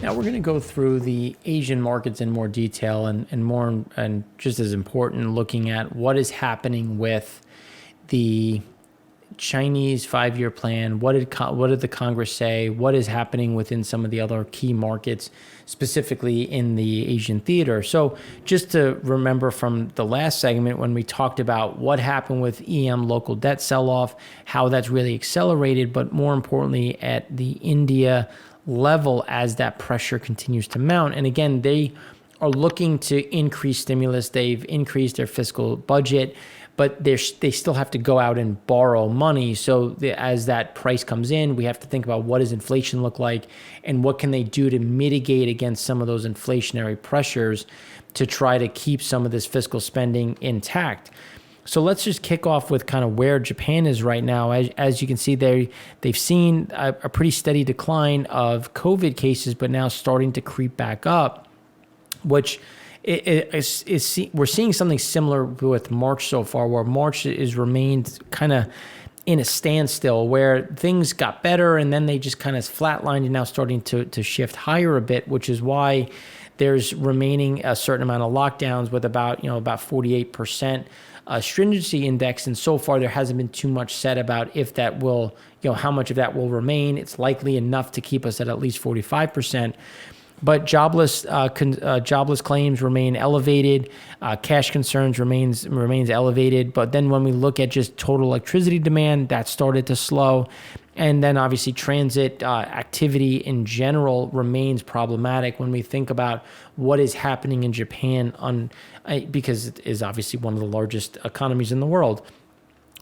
Now we're going to go through the Asian markets in more detail and more, and just as important, looking at what is happening with the Chinese 5-year plan. What did the Congress say? What is happening within some of the other key markets, specifically in the Asian theater? So just to remember from the last segment when we talked about what happened with EM local debt sell-off, how that's really accelerated, but more importantly at the India level as that pressure continues to mount. And again, they are looking to increase stimulus. They've increased their fiscal budget, but they still have to go out and borrow money. So as that price comes in, we have to think about what does inflation look like and what can they do to mitigate against some of those inflationary pressures to try to keep some of this fiscal spending intact. So let's just kick off with kind of where Japan is right now. As you can see, they've seen a pretty steady decline of COVID cases, but now starting to creep back up, which we're seeing something similar with March so far, where March has remained kind of in a standstill, where things got better and then they just kind of flatlined and now starting to shift higher a bit, which is why there's remaining a certain amount of lockdowns with about 48% stringency index. And so far there hasn't been too much said about if that will, how much of that will remain. It's likely enough to keep us at least 45%. But jobless claims remain elevated. Cash concerns remains elevated. But then when we look at just total electricity demand, that started to slow. And then obviously transit activity in general remains problematic when we think about what is happening in Japan, because it is obviously one of the largest economies in the world.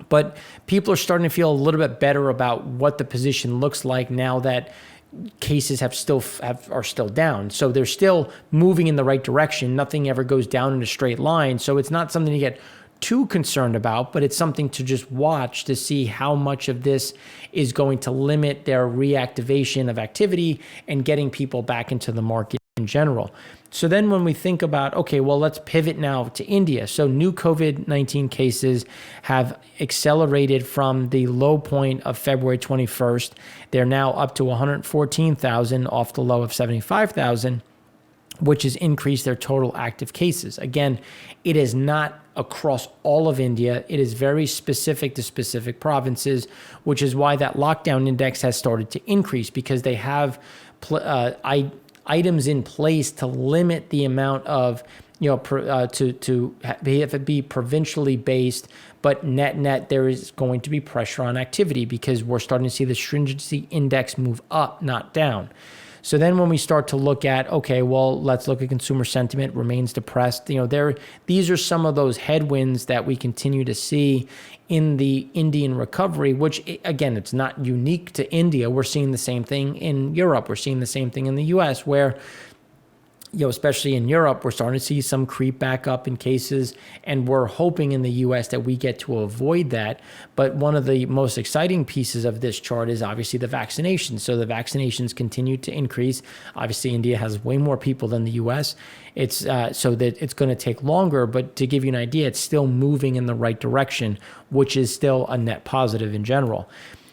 But people are starting to feel a little bit better about what the position looks like now that cases are still down. So they're still moving in the right direction. Nothing ever goes down in a straight line. So it's not something to get too concerned about, but it's something to just watch to see how much of this is going to limit their reactivation of activity and getting people back into the market in general. So then when we think about, okay, well, let's pivot now to India. So new COVID-19 cases have accelerated from the low point of February 21st. They're now up to 114,000 off the low of 75,000, which has increased their total active cases. Again, it is not across all of India. It is very specific to specific provinces, which is why that lockdown index has started to increase, because they have items in place to limit the amount of, to have it be provincially based, but net there is going to be pressure on activity because we're starting to see the stringency index move up, not down. So then when we start to look at, okay, well, let's look at consumer sentiment remains depressed. These are some of those headwinds that we continue to see in the Indian recovery, which again, it's not unique to India. We're seeing the same thing in Europe. We're seeing the same thing in the US, where especially in Europe, we're starting to see some creep back up in cases, and we're hoping in the US that we get to avoid that. But one of the most exciting pieces of this chart is obviously the vaccinations. So the vaccinations continue to increase. Obviously, India has way more people than the US. It's so that it's going to take longer, but to give you an idea, it's still moving in the right direction, which is still a net positive in general.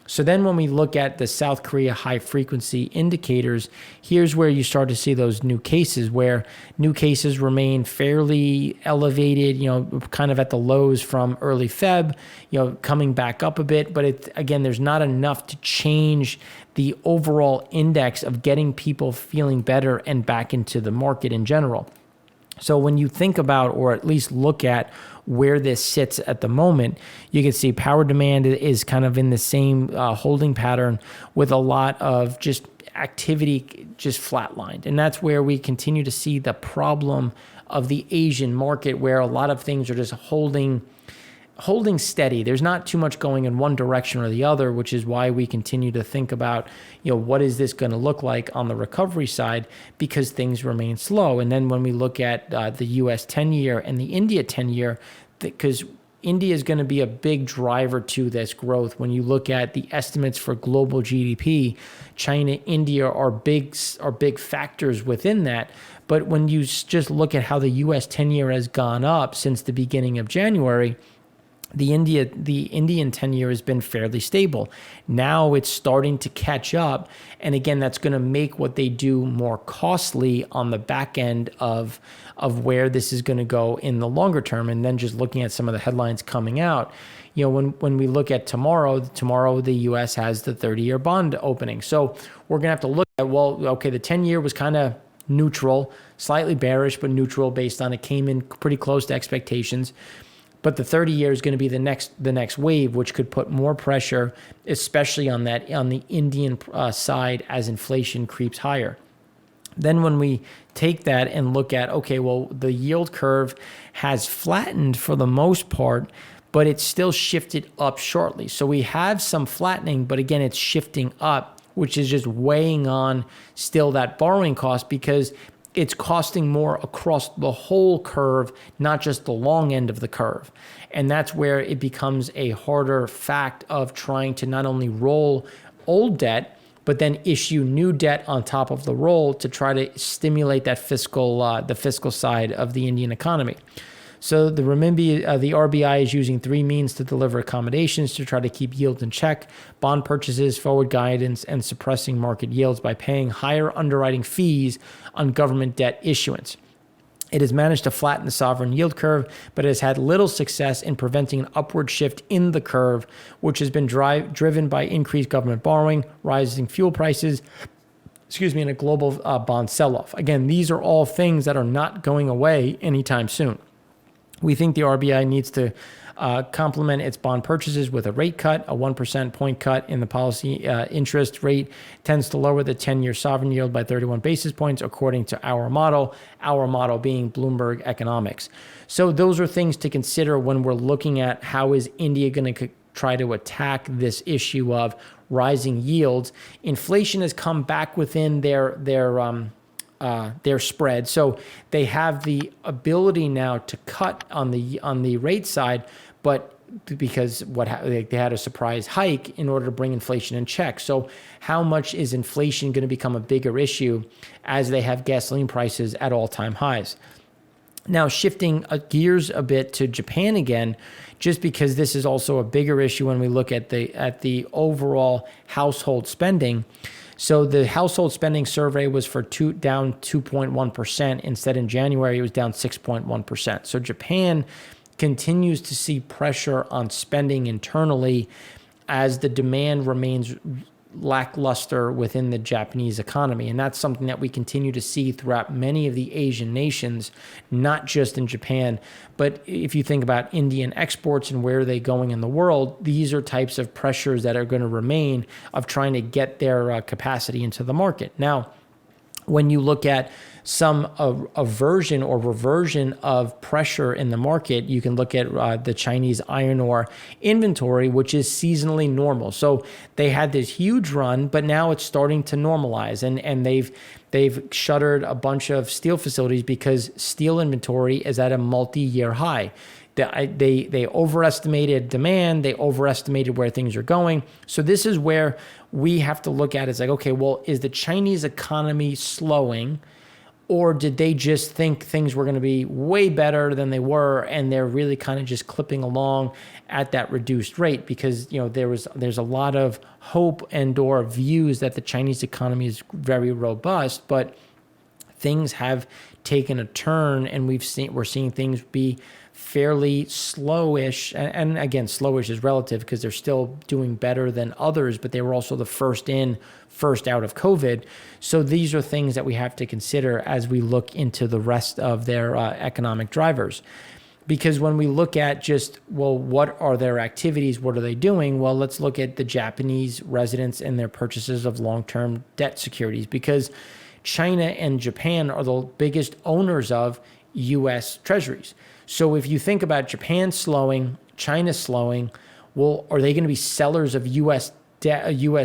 So then when we look at the South Korea high frequency indicators, here's where you start to see those new cases, where new cases remain fairly elevated, kind of at the lows from early Feb, coming back up a bit. But again, there's not enough to change the overall index of getting people feeling better and back into the market in general. So when you think about, or at least look at where this sits at the moment, you can see power demand is kind of in the same holding pattern, with a lot of just activity just flatlined. And that's where we continue to see the problem of the Asian market, where a lot of things are just holding steady. There's not too much going in one direction or the other, which is why we continue to think about, what is this going to look like on the recovery side, because things remain slow. And then when we look at the US 10-year and the India 10-year, because India is going to be a big driver to this growth. When you look at the estimates for global GDP, China, India are big factors within that. But when you just look at how the US 10-year has gone up since the beginning of January, the Indian 10-year has been fairly stable. Now it's starting to catch up. And again, that's going to make what they do more costly on the back end of where this is going to go in the longer term. And then just looking at some of the headlines coming out, when we look at tomorrow the U.S. has the 30-year bond opening. So we're going to have to look at, well, okay, the 10-year was kind of neutral, slightly bearish, but neutral based on it came in pretty close to expectations. But the 30-year is going to be the next wave, which could put more pressure, especially on the Indian side as inflation creeps higher. Then when we take that and look at, okay, well, the yield curve has flattened for the most part, but it's still shifted up shortly. So we have some flattening, but again, it's shifting up, which is just weighing on still that borrowing cost because it's costing more across the whole curve, not just the long end of the curve. And that's where it becomes a harder fact of trying to not only roll old debt, but then issue new debt on top of the roll to try to stimulate that the fiscal side of the Indian economy. So the renminbi, the RBI is using three means to deliver accommodations to try to keep yields in check: bond purchases, forward guidance, and suppressing market yields by paying higher underwriting fees on government debt issuance. It has managed to flatten the sovereign yield curve, but it has had little success in preventing an upward shift in the curve, which has been driven by increased government borrowing, rising fuel prices, and a global bond sell-off. Again, these are all things that are not going away anytime soon. We think the RBI needs to complement its bond purchases with a rate cut. A 1% point cut in the policy interest rate tends to lower the 10-year sovereign yield by 31 basis points, according to our model being Bloomberg Economics. So those are things to consider when we're looking at how is India going to try to attack this issue of rising yields. Inflation has come back within their spread. So they have the ability now to cut on the rate side, but because they had a surprise hike in order to bring inflation in check. So how much is inflation going to become a bigger issue as they have gasoline prices at all-time highs? Now, shifting gears a bit to Japan again, just because this is also a bigger issue when we look at the overall household spending. So the household spending survey was down 2.1%. Instead, in January, it was down 6.1%. So Japan continues to see pressure on spending internally as the demand remains lackluster within the Japanese economy. And that's something that we continue to see throughout many of the Asian nations, not just in Japan. But if you think about Indian exports and where are they going in the world, these are types of pressures that are going to remain of trying to get their capacity into the market. Now, when you look at some aversion or reversion of pressure in the market, you can look at the Chinese iron ore inventory, which is seasonally normal. So they had this huge run, but now it's starting to normalize, and they've shuttered a bunch of steel facilities because steel inventory is at a multi-year high. They overestimated demand. They overestimated where things are going. So this is where we have to look at it. It's like, okay, well, is the Chinese economy slowing, or did they just think things were going to be way better than they were, and they're really kind of just clipping along at that reduced rate? Because there's a lot of hope and or views that the Chinese economy is very robust, but things have taken a turn, and we're seeing things be fairly slowish. And again, slowish is relative because they're still doing better than others, but they were also the first in, first out of COVID. So these are things that we have to consider as we look into the rest of their economic drivers. Because when we look at just, well, what are their activities? What are they doing? Well, let's look at the Japanese residents and their purchases of long-term debt securities, because China and Japan are the biggest owners of U.S. treasuries. So if you think about Japan slowing, China slowing, well, are they going to be sellers of U.S.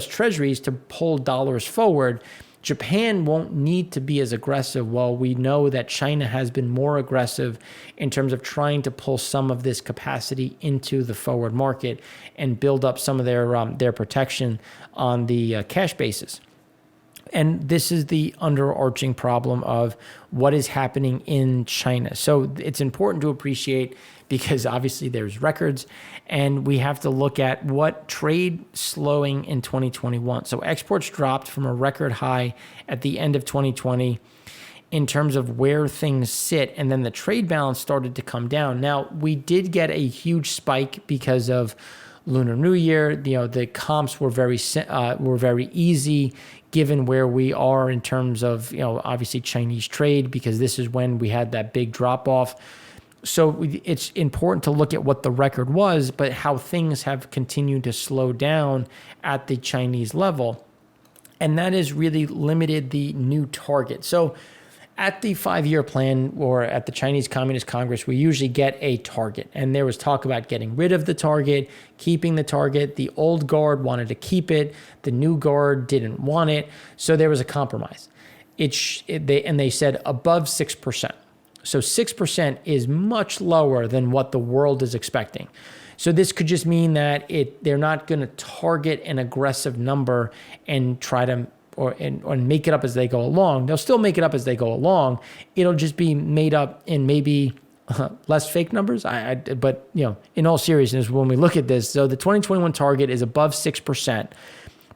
treasuries to pull dollars forward? Japan won't need to be as aggressive. Well, we know that China has been more aggressive in terms of trying to pull some of this capacity into the forward market and build up some of their protection on the cash basis. And this is the underarching problem of what is happening in China. So it's important to appreciate because obviously there's records, and we have to look at what trade slowing in 2021. So exports dropped from a record high at the end of 2020 in terms of where things sit, and then the trade balance started to come down. Now, we did get a huge spike because of Lunar New Year. The comps were very easy given where we are in terms of, obviously Chinese trade, because this is when we had that big drop off. So it's important to look at what the record was, but how things have continued to slow down at the Chinese level. And that has really limited the new target. So at the 5-year plan, or at the Chinese Communist Congress, we usually get a target. And there was talk about getting rid of the target, keeping the target. The old guard wanted to keep it. The new guard didn't want it. So there was a compromise. They said above 6%. So 6% is much lower than what the world is expecting. So this could just mean that they're not going to target an aggressive number and try to or make it up as they go along. They'll still make it up as they go along. It'll just be made up in maybe less fake numbers. But in all seriousness, when we look at this, so the 2021 target is above 6%.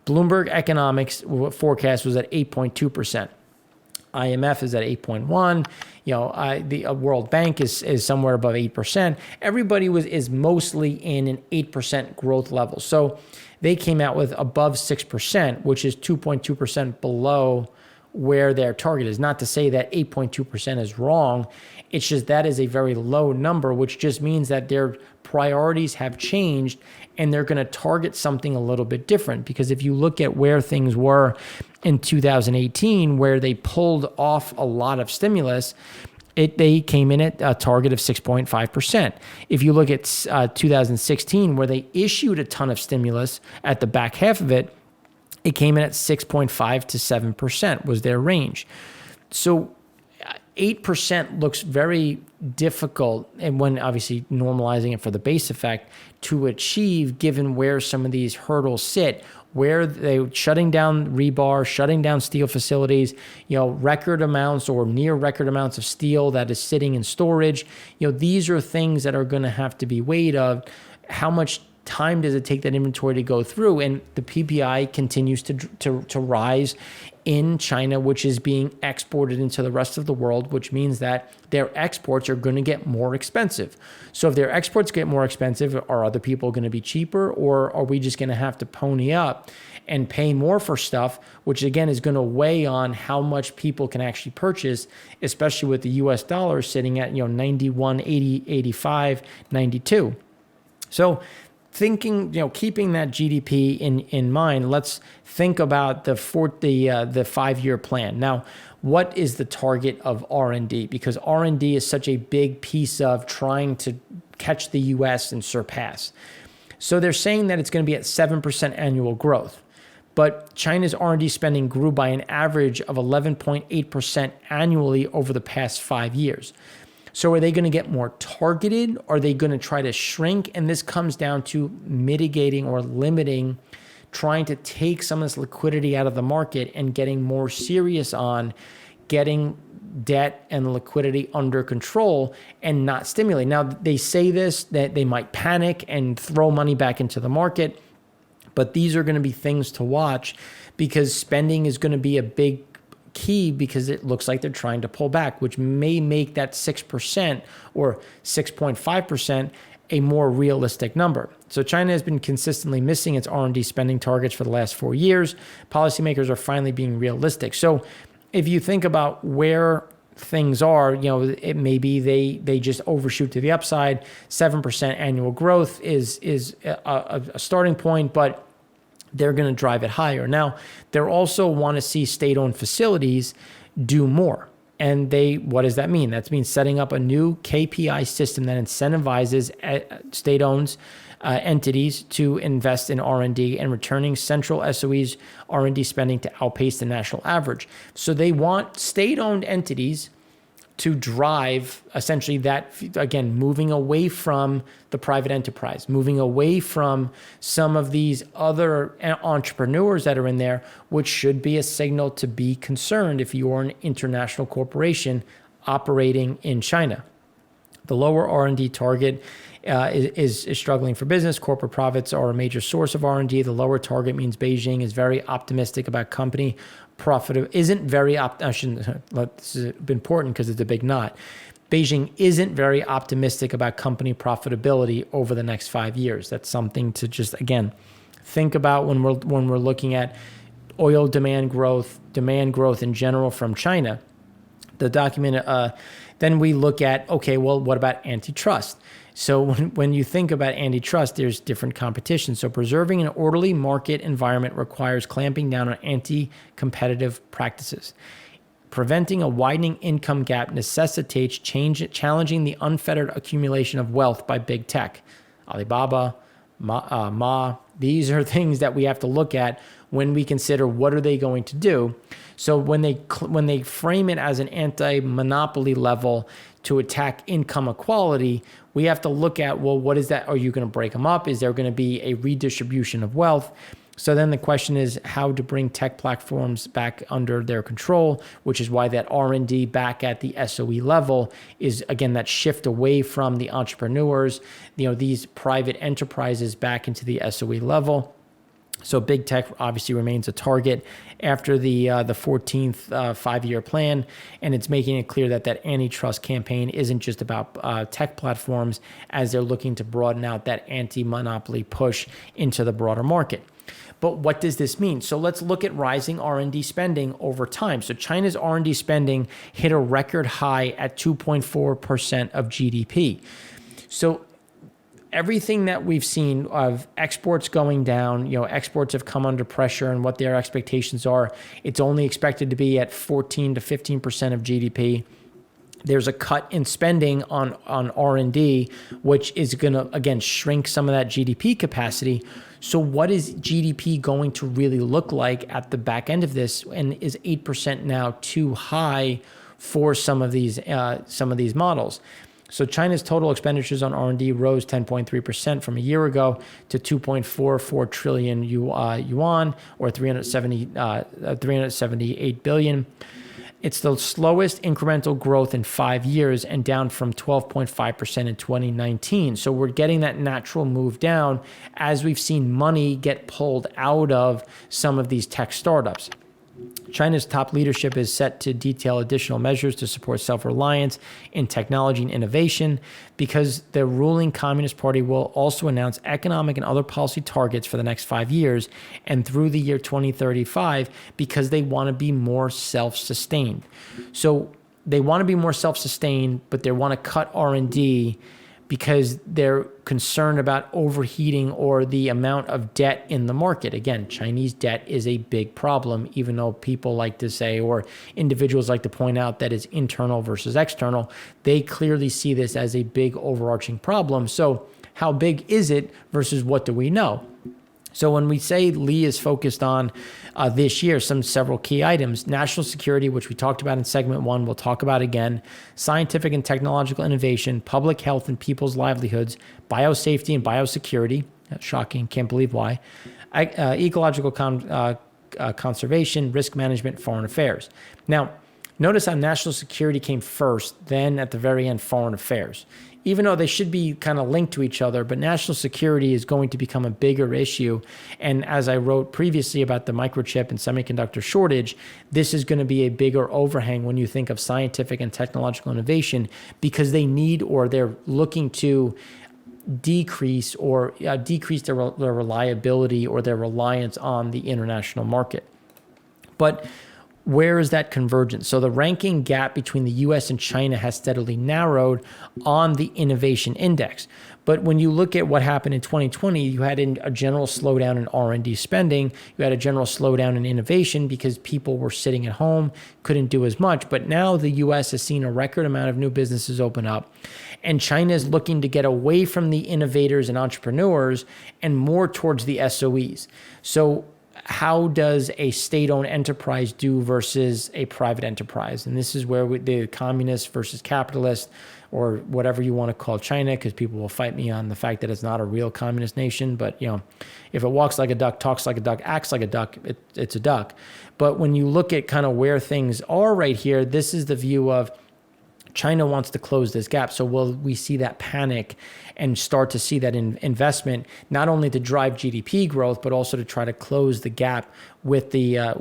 Bloomberg Economics forecast was at 8.2%. IMF is at 8.1. The World Bank is somewhere above 8%. Everybody is mostly in an 8% growth level. So they came out with above 6%, which is 2.2% below where their target is. Not to say that 8.2% is wrong. It's just that is a very low number, which just means that their priorities have changed and they're going to target something a little bit different. Because if you look at where things were in 2018, where they pulled off a lot of stimulus, they came in at a target of 6.5%. If you look at 2016, where they issued a ton of stimulus at the back half of it, it came in at 6.5 to 7% was their range. So 8% looks very difficult, and when obviously normalizing it for the base effect, to achieve given where some of these hurdles sit, where they shutting down rebar, shutting down steel facilities, record amounts or near record amounts of steel that is sitting in storage. These are things that are going to have to be weighed of. How much time does it take that inventory to go through? And the PPI continues to rise in China, which is being exported into the rest of the world, which means that their exports are going to get more expensive. So if their exports get more expensive, are other people going to be cheaper, or are we just going to have to pony up and pay more for stuff, which again is going to weigh on how much people can actually purchase, especially with the US dollar sitting at 91, 80, 85, 92. So thinking, keeping that GDP in mind, let's think about the 5-year plan. Now, what is the target of R&D? Because R&D is such a big piece of trying to catch the US and surpass. So they're saying that it's going to be at 7% annual growth. But China's R&D spending grew by an average of 11.8% annually over the past 5 years. So are they going to get more targeted? Are they going to try to shrink? And this comes down to mitigating or limiting, trying to take some of this liquidity out of the market and getting more serious on getting debt and liquidity under control and not stimulate. Now, they say this, that they might panic and throw money back into the market, but these are going to be things to watch because spending is going to be a big key, because it looks like they're trying to pull back, which may make that 6% or 6.5% a more realistic number. So China has been consistently missing its R&D spending targets for the last 4 years. Policymakers are finally being realistic. So if you think about where things are, it maybe they just overshoot to the upside. 7% annual growth is a starting point, but they're going to drive it higher. Now, they also want to see state-owned facilities do more. And what does that mean? That means setting up a new KPI system that incentivizes state-owned entities to invest in R&D and returning central SOE's R&D spending to outpace the national average. So they want state-owned entities to drive essentially that, again, moving away from the private enterprise, moving away from some of these other entrepreneurs that are in there, which should be a signal to be concerned if you're an international corporation operating in China. The lower R&D target is struggling for business. Corporate profits are a major source of R&D. The lower target means Beijing is very optimistic about company profit. Isn't very this is important because it's a big not. Beijing isn't very optimistic about company profitability over the next 5 years. That's something to just, again, think about when we're looking at oil demand growth in general from China. The document, then we look at, okay, well, what about antitrust? So when you think about antitrust, there's different competition. So preserving an orderly market environment requires clamping down on anti-competitive practices. Preventing a widening income gap necessitates challenging the unfettered accumulation of wealth by big tech. Alibaba, Ma, these are things that we have to look at when we consider what are they going to do. So when they frame it as an anti-monopoly level to attack income equality, we have to look at, well, what is that? Are you going to break them up? Is there going to be a redistribution of wealth? So then the question is how to bring tech platforms back under their control, which is why that R&D back at the SOE level is, again, that shift away from the entrepreneurs, these private enterprises back into the SOE level. So big tech obviously remains a target after the 14th five-year plan, and it's making it clear that antitrust campaign isn't just about tech platforms as they're looking to broaden out that anti-monopoly push into the broader market. But what does this mean? So let's look at rising R&D spending over time. So China's R&D spending hit a record high at 2.4% of GDP. So everything that we've seen of exports going down, exports have come under pressure, and what their expectations are, it's only expected to be at 14 to 15% of GDP. There's a cut in spending on R&D, which is going to, again, shrink some of that GDP capacity. So what is GDP going to really look like at the back end of this? And is 8% now too high for some of these models? So China's total expenditures on R&D rose 10.3% from a year ago to 2.44 trillion yuan, or 378 billion. It's the slowest incremental growth in 5 years and down from 12.5% in 2019. So we're getting that natural move down as we've seen money get pulled out of some of these tech startups. China's top leadership is set to detail additional measures to support self-reliance in technology and innovation, because the ruling Communist Party will also announce economic and other policy targets for the next 5 years and through the year 2035, because they want to be more self-sustained. So they want to be more self-sustained, but they want to cut R&D because they're concerned about overheating or the amount of debt in the market. Again, Chinese debt is a big problem, even though people like to say, or individuals like to point out, that it's internal versus external. They clearly see this as a big overarching problem. So how big is it versus what do we know? So when we say Lee is focused on this year, several key items: national security, which we talked about in segment 1, we'll talk about again; scientific and technological innovation; public health and people's livelihoods; biosafety and biosecurity. That's shocking, can't believe why; ecological conservation; risk management; foreign affairs. Now, notice how national security came first, then at the very end, foreign affairs. Even though they should be kind of linked to each other, but national security is going to become a bigger issue. And as I wrote previously about the microchip and semiconductor shortage, this is going to be a bigger overhang when you think of scientific and technological innovation, because they need, or they're looking to decrease their reliability or their reliance on the international market. But where is that convergence? So the ranking gap between the US and China has steadily narrowed on the innovation index. But when you look at what happened in 2020, you had a general slowdown in R&D spending. You had a general slowdown in innovation because people were sitting at home, couldn't do as much. But now the US has seen a record amount of new businesses open up. And China is looking to get away from the innovators and entrepreneurs and more towards the SOEs. So how does a state-owned enterprise do versus a private enterprise? And this is where the communist versus capitalist, or whatever you want to call China, because people will fight me on the fact that it's not a real communist nation. But if it walks like a duck, talks like a duck, acts like a duck, it's a duck. But when you look at kind of where things are right here, this is the view of China wants to close this gap. So will we see that panic and start to see that investment, not only to drive GDP growth, but also to try to close the gap with the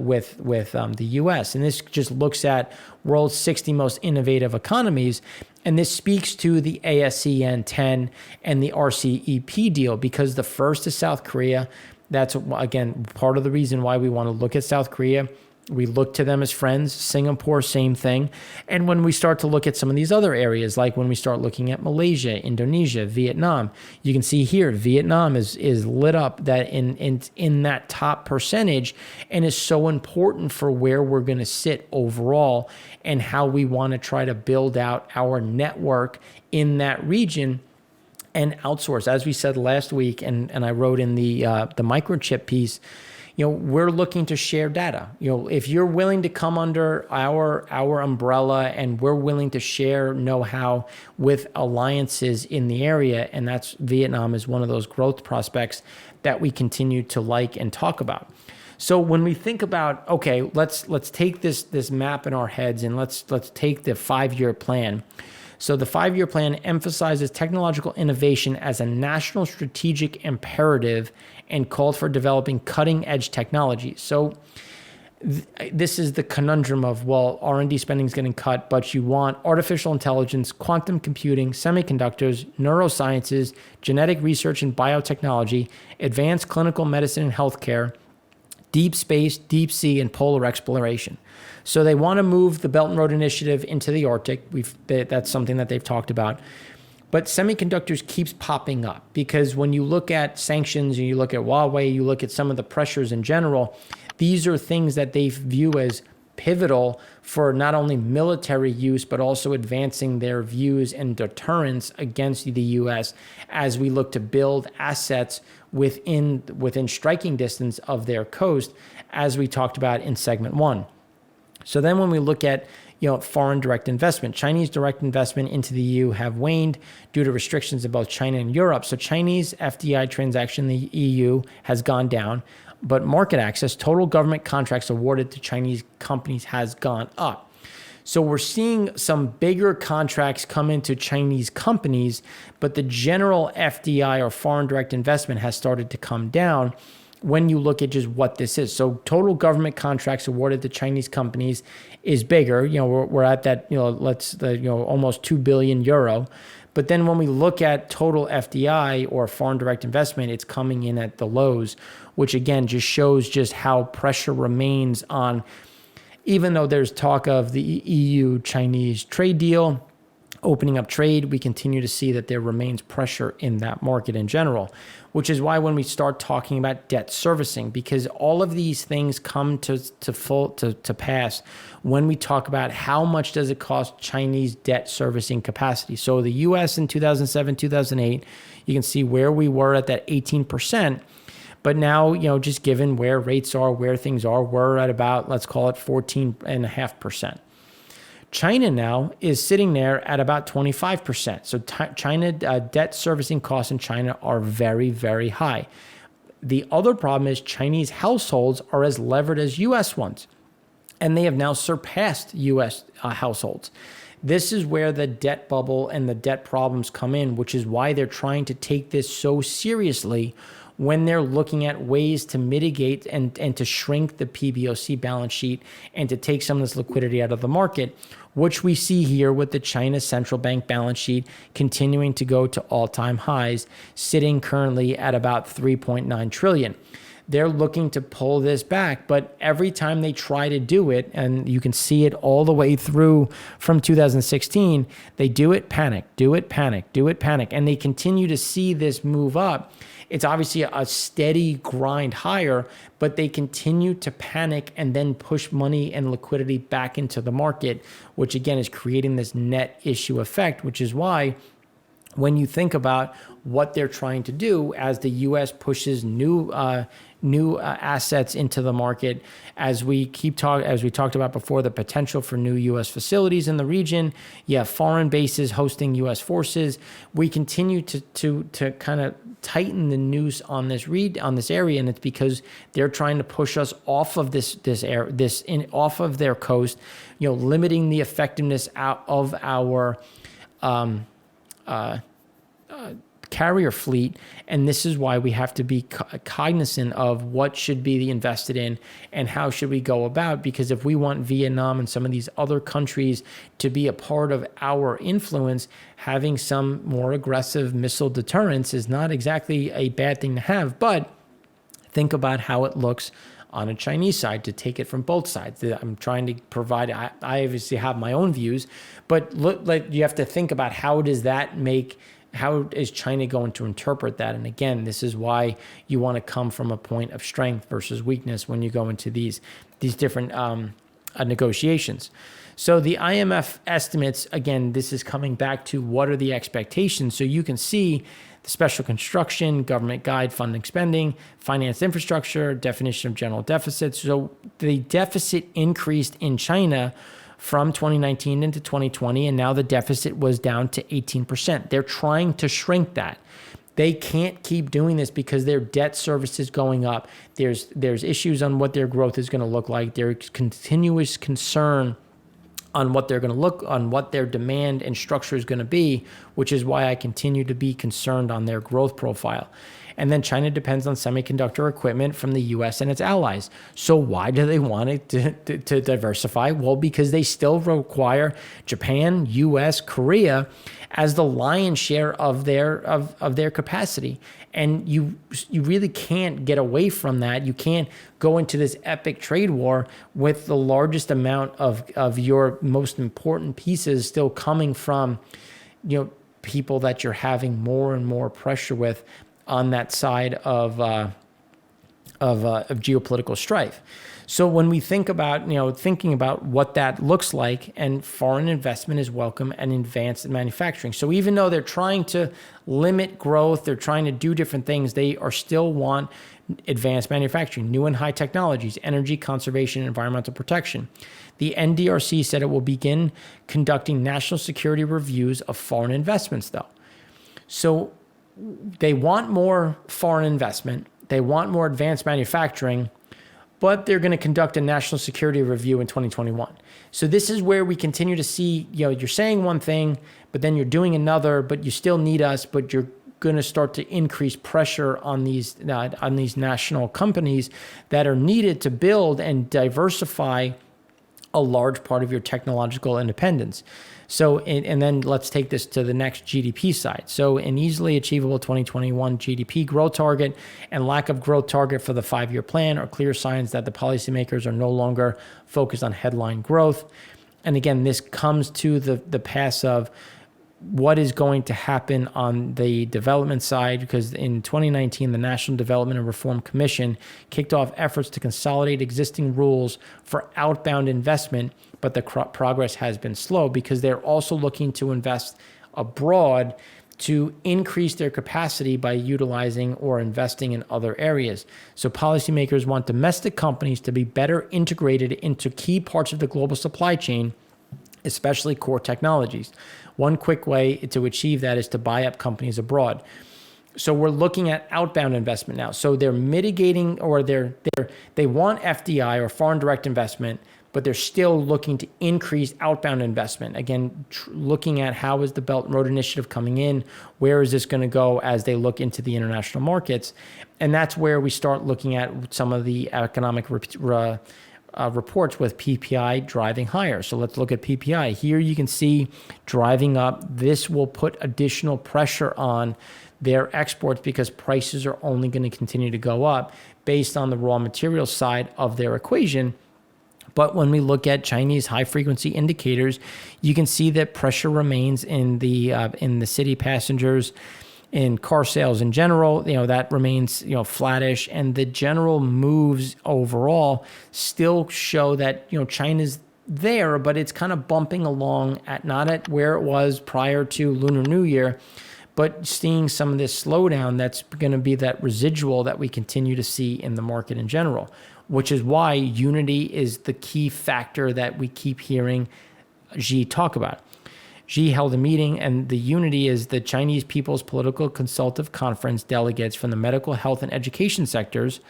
U.S. And this just looks at world's 60 most innovative economies. And this speaks to the ASEAN 10 and the RCEP deal, because the first is South Korea. That's, again, part of the reason why we want to look at South Korea. We look to them as friends. Singapore, same thing. And when we start to look at some of these other areas, like when we start looking at Malaysia, Indonesia, Vietnam, you can see here Vietnam is lit up that in that top percentage, and is so important for where we're going to sit overall and how we want to try to build out our network in that region and outsource. As we said last week, and I wrote in the microchip piece, we're looking to share data. If you're willing to come under our umbrella, and we're willing to share know-how with alliances in the area, and that's Vietnam is one of those growth prospects that we continue to like and talk about. So when we think about, okay, let's take this map in our heads, and let's take the 5-year plan. So the 5-year plan emphasizes technological innovation as a national strategic imperative and called for developing cutting-edge technology. So this is the conundrum of, well, R&D spending is getting cut, but you want artificial intelligence, quantum computing, semiconductors, neurosciences, genetic research and biotechnology, advanced clinical medicine and healthcare, deep space, deep sea, and polar exploration. So they want to move the Belt and Road Initiative into the Arctic. That's something that they've talked about. But semiconductors keeps popping up, because when you look at sanctions and you look at Huawei, you look at some of the pressures in general, these are things that they view as pivotal for not only military use, but also advancing their views and deterrence against the U.S. as we look to build assets within striking distance of their coast, as we talked about in segment 1. So then when we look at foreign direct investment, Chinese direct investment into the EU have waned due to restrictions in both China and Europe. So Chinese FDI transaction in the EU has gone down, but market access, total government contracts awarded to Chinese companies, has gone up. So we're seeing some bigger contracts come into Chinese companies, but the general FDI or foreign direct investment has started to come down when you look at just what this is. So total government contracts awarded to Chinese companies is bigger. We're at that, almost 2 billion euro. But then when we look at total FDI or foreign direct investment, it's coming in at the lows, which again just shows just how pressure remains on, even though there's talk of the EU-Chinese trade deal opening up trade, we continue to see that there remains pressure in that market in general, which is why when we start talking about debt servicing, because all of these things come to pass when we talk about how much does it cost Chinese debt servicing capacity. So the U.S. in 2007, 2008, you can see where we were at that 18%. But now, just given where rates are, where things are, we're at about, let's call it 14.5%. China now is sitting there at about 25%. So China debt servicing costs in China are very, very high. The other problem is Chinese households are as levered as U.S. ones, and they have now surpassed U.S. households. This is where the debt bubble and the debt problems come in, which is why they're trying to take this so seriously when they're looking at ways to mitigate and to shrink the PBOC balance sheet and to take some of this liquidity out of the market, which we see here with the China central bank balance sheet continuing to go to all-time highs, sitting currently at about 3.9 trillion. They're looking to pull this back, but every time they try to do it, and you can see it all the way through from 2016, they do it, panic, do it, panic, do it, panic, and they continue to see this move up. It's obviously a steady grind higher, but they continue to panic and then push money and liquidity back into the market, which again is creating this net issue effect, which is why when you think about what they're trying to do as the U.S. pushes new assets into the market. As we talked about before, the potential for new U.S. facilities in the region. You have foreign bases hosting U.S. forces. We continue to kind of tighten the noose on this area, and it's because they're trying to push us off of off of their coast, limiting the effectiveness out of our carrier fleet. And this is why we have to be cognizant of what should be invested in and how should we go about, because if we want Vietnam and some of these other countries to be a part of our influence, having some more aggressive missile deterrence is not exactly a bad thing to have. But think about how it looks on a Chinese side, to take it from both sides. I'm trying to provide, I obviously have my own views, but you have to think about how is China going to interpret that? And again, this is why you want to come from a point of strength versus weakness when you go into these different negotiations. So the IMF estimates, again, this is coming back to what are the expectations. So you can see the special construction, government guide, funding spending, finance infrastructure, definition of general deficits. So the deficit increased in China from 2019 into 2020, and now the deficit was down to 18%. They're trying to shrink that. They can't keep doing this because their debt service is going up. There's issues on what their growth is going to look like. There's continuous concern on what their demand and structure is going to be, which is why I continue to be concerned on their growth profile. And then China depends on semiconductor equipment from the U.S. and its allies. So why do they want it to diversify? Well, because they still require Japan, U.S., Korea as the lion's share of their capacity. And you really can't get away from that. You can't go into this epic trade war with the largest amount of your most important pieces still coming from, people that you're having more and more pressure with on that side of geopolitical strife. So when we think about, thinking about what that looks like, and foreign investment is welcome and advanced manufacturing. So even though they're trying to limit growth, they're trying to do different things, they are still want advanced manufacturing, new and high technologies, energy conservation, environmental protection. The NDRC said it will begin conducting national security reviews of foreign investments, though. So they want more foreign investment, they want more advanced manufacturing, but they're going to conduct a national security review in 2021. So this is where we continue to see, you're saying one thing, but then you're doing another, but you still need us, but you're going to start to increase pressure on these national companies that are needed to build and diversify a large part of your technological independence. So, and then let's take this to the next GDP side. So an easily achievable 2021 GDP growth target and lack of growth target for the 5-year plan are clear signs that the policymakers are no longer focused on headline growth. And again, this comes to the pass of what is going to happen on the development side, because in 2019, the National Development and Reform Commission kicked off efforts to consolidate existing rules for outbound investment, but the progress has been slow because they're also looking to invest abroad to increase their capacity by utilizing or investing in other areas. So policymakers want domestic companies to be better integrated into key parts of the global supply chain, especially core technologies. One quick way to achieve that is to buy up companies abroad. So we're looking at outbound investment now. So they're mitigating, or they want FDI or foreign direct investment, but they're still looking to increase outbound investment. Again, looking at how is the Belt and Road Initiative coming in, where is this going to go as they look into the international markets. And that's where we start looking at some of the economic reports with PPI driving higher. So let's look at PPI. Here you can see driving up. This will put additional pressure on their exports because prices are only going to continue to go up based on the raw material side of their equation. But when we look at Chinese high-frequency indicators, you can see that pressure remains in the city passengers, in car sales in general. That remains flattish, and the general moves overall still show that China's there, but it's kind of bumping along not at where it was prior to Lunar New Year, but seeing some of this slowdown that's going to be that residual that we continue to see in the market in general, which is why unity is the key factor that we keep hearing Xi talk about. Xi held a meeting, and the unity is the Chinese People's Political Consultative Conference delegates from the medical, health, and education sectors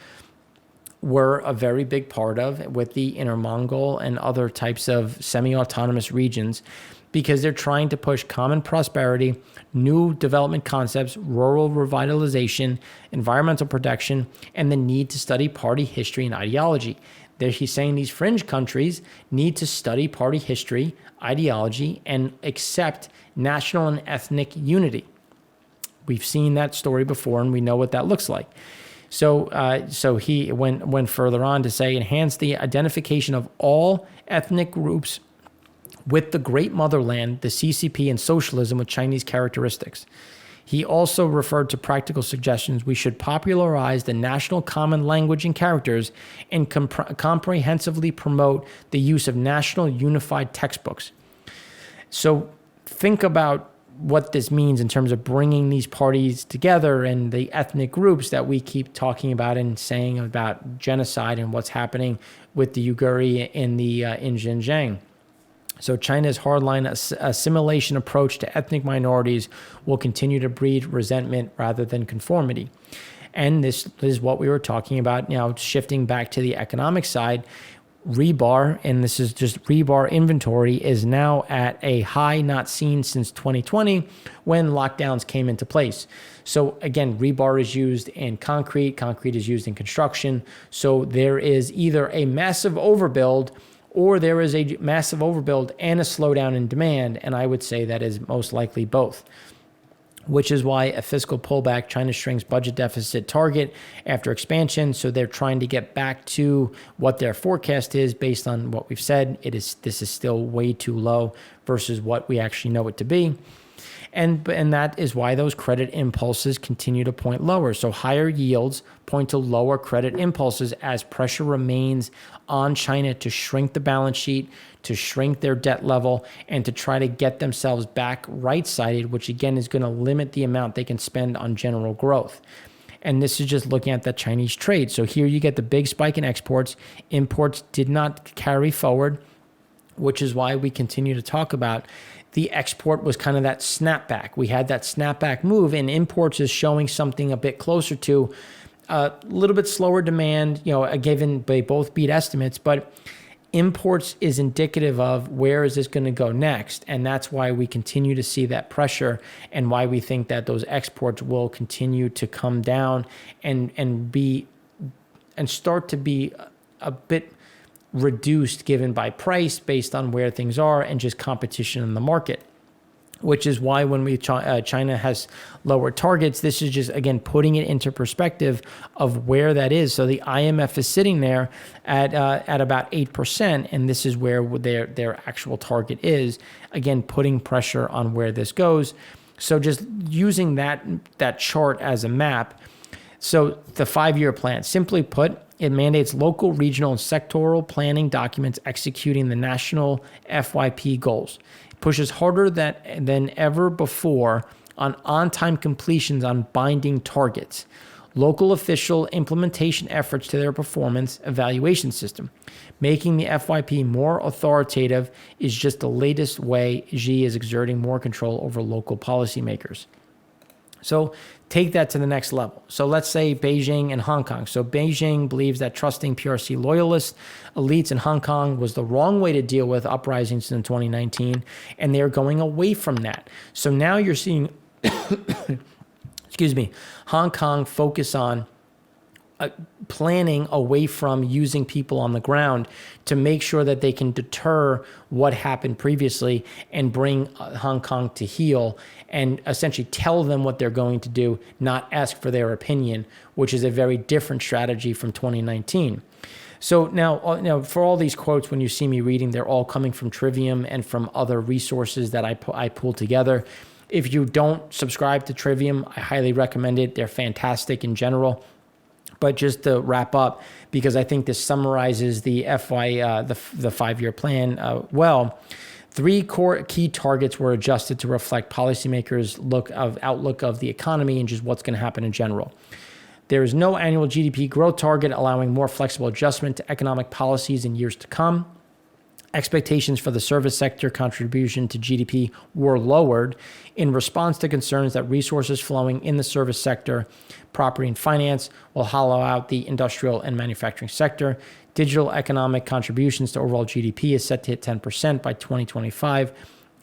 were a very big part of, with the Inner Mongol and other types of semi-autonomous regions, because they're trying to push common prosperity, new development concepts, rural revitalization, environmental protection, and the need to study party history and ideology. He's saying these fringe countries need to study party history, ideology, and accept national and ethnic unity. We've seen that story before, and we know what that looks like. So he went further on to say, enhance the identification of all ethnic groups with the great motherland, the CCP, and socialism with Chinese characteristics. He also referred to practical suggestions. We should popularize the national common language and characters and comprehensively promote the use of national unified textbooks. So think about what this means in terms of bringing these parties together and the ethnic groups that we keep talking about and saying about genocide and what's happening with the Uyghur in Xinjiang. So China's hardline assimilation approach to ethnic minorities will continue to breed resentment rather than conformity. And this is what we were talking about now, shifting back to the economic side. REBAR, and this is just REBAR inventory, is now at a high not seen since 2020 when lockdowns came into place. So again, rebar is used in concrete is used in construction. So there is either a massive overbuild or there is a massive overbuild and a slowdown in demand, and I would say that is most likely both, which is why a fiscal pullback, China shrinks budget deficit target after expansion, so they're trying to get back to what their forecast is based on what we've said. This is still way too low versus what we actually know it to be. And that is why those credit impulses continue to point lower. So higher yields point to lower credit impulses as pressure remains on China to shrink the balance sheet, to shrink their debt level, and to try to get themselves back right-sided, which again is going to limit the amount they can spend on general growth. And this is just looking at the Chinese trade. So here you get the big spike in exports. Imports did not carry forward, which is why we continue to talk about the export was kind of that snapback. We had that snapback move, and imports is showing something a bit closer to a little bit slower demand, given they both beat estimates, but imports is indicative of where is this going to go next. And that's why we continue to see that pressure and why we think that those exports will continue to come down and start to be a bit reduced given by price based on where things are and just competition in the market, which is why when China has lower targets, this is just, again, putting it into perspective of where that is. So the IMF is sitting there at about 8%, and this is where their actual target is, again, putting pressure on where this goes. So just using that chart as a map. So the 5-year plan, simply put, it mandates local, regional, and sectoral planning documents executing the national FYP goals. It pushes harder than ever before on on-time completions on binding targets. Local official implementation efforts to their performance evaluation system. Making the FYP more authoritative is just the latest way Xi is exerting more control over local policymakers. So take that to the next level. So let's say Beijing and Hong Kong. So Beijing believes that trusting PRC loyalists, elites in Hong Kong was the wrong way to deal with uprisings in 2019, and they're going away from that. So now you're seeing, Hong Kong focus on planning away from using people on the ground to make sure that they can deter what happened previously and bring Hong Kong to heel and essentially tell them what they're going to do, not ask for their opinion, which is a very different strategy from 2019. So now for all these quotes, when you see me reading, they're all coming from Trivium and from other resources that I pulled together. If you don't subscribe to Trivium, I highly recommend it. They're fantastic in general. But just to wrap up, because I think this summarizes the the 5-year plan well, 3 core key targets were adjusted to reflect policymakers' outlook of the economy and just what's going to happen in general. There is no annual GDP growth target, allowing more flexible adjustment to economic policies in years to come. Expectations for the service sector contribution to GDP were lowered in response to concerns that resources flowing in the service sector, property and finance, will hollow out the industrial and manufacturing sector. Digital economic contributions to overall GDP is set to hit 10% by 2025,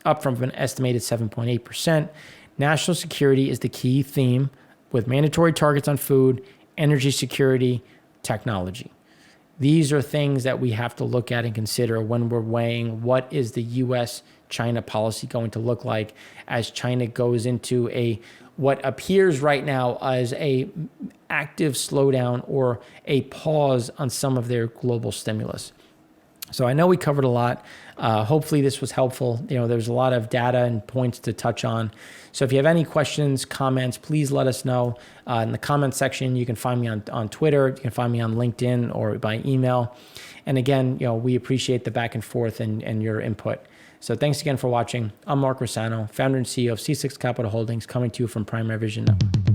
up from an estimated 7.8%. National security is the key theme, with mandatory targets on food, energy security, technology. These are things that we have to look at and consider when we're weighing what is the U.S.-China policy going to look like as China goes into what appears right now as a active slowdown or a pause on some of their global stimulus. So I know we covered a lot. Hopefully this was helpful. There's a lot of data and points to touch on. So if you have any questions, comments, please let us know in the comment section. You can find me on Twitter. You can find me on LinkedIn or by email. And again, we appreciate the back and forth and your input. So thanks again for watching. I'm Mark Rossano, founder and CEO of C6 Capital Holdings, coming to you from Primary Vision Network.